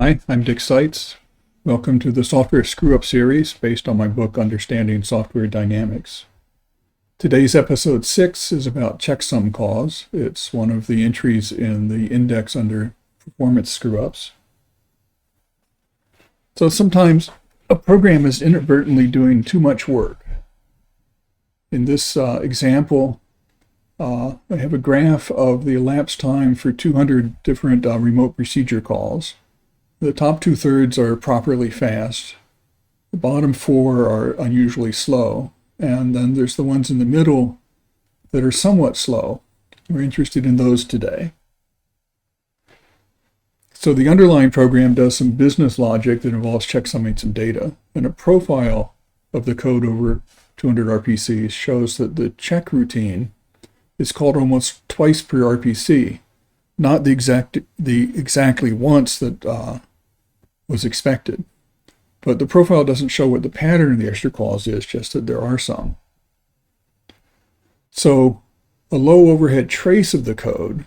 Hi, I'm Dick Seitz. Welcome to the Software Screw-Up series based on my book, Understanding Software Dynamics. Today's episode 6 is about checksum calls. It's one of the entries in the index under performance screw-ups. So sometimes a program is inadvertently doing too much work. In this example, I have a graph of the elapsed time for 200 different remote procedure calls. The top 2/3 are properly fast. The bottom 4 are unusually slow. And then there's the ones in the middle that are somewhat slow. We're interested in those today. So the underlying program does some business logic that involves checksumming some data. And a profile of the code over 200 RPCs shows that the check routine is called almost twice per RPC, not the exactly once that was expected. But the profile doesn't show what the pattern of the extra calls is, just that there are some. So a low overhead trace of the code,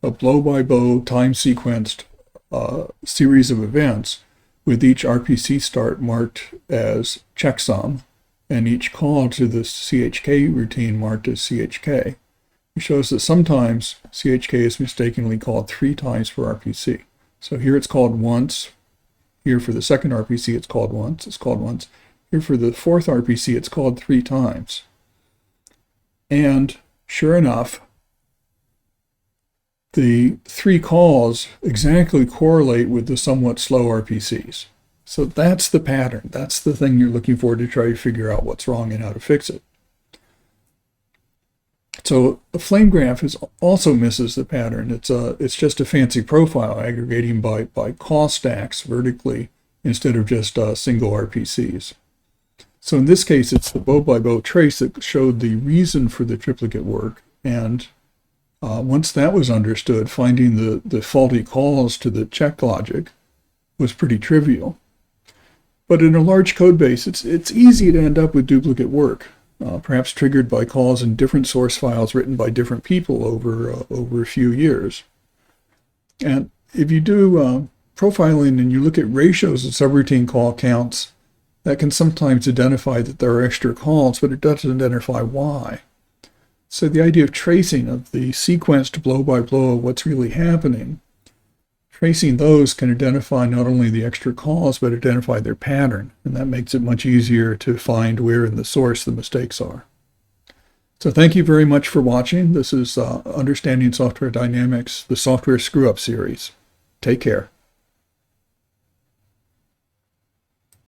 a blow-by-blow time-sequenced series of events with each RPC start marked as checksum and each call to the CHK routine marked as CHK. It shows that sometimes CHK is mistakenly called 3 times per RPC. So here it's called once. Here for the second RPC, it's called once. Here for the fourth RPC, it's called 3 times. And sure enough, the 3 calls exactly correlate with the somewhat slow RPCs. So that's the pattern. That's the thing you're looking for to try to figure out what's wrong and how to fix it. So a flame graph also misses the pattern. It's just a fancy profile aggregating by call stacks vertically instead of just single RPCs. So in this case, it's the blow-by-blow trace that showed the reason for the triplicate work. And once that was understood, finding the faulty calls to the check logic was pretty trivial. But in a large code base, it's easy to end up with duplicate work. Perhaps triggered by calls in different source files written by different people over a few years. And if you do profiling and you look at ratios of subroutine call counts, that can sometimes identify that there are extra calls, but it doesn't identify why. So the idea of tracing of the sequenced blow-by-blow of what's really happening, tracing those can identify not only the extra calls, but identify their pattern. And that makes it much easier to find where in the source the mistakes are. So thank you very much for watching. This is Understanding Software Dynamics, the Software Screw-Up series. Take care.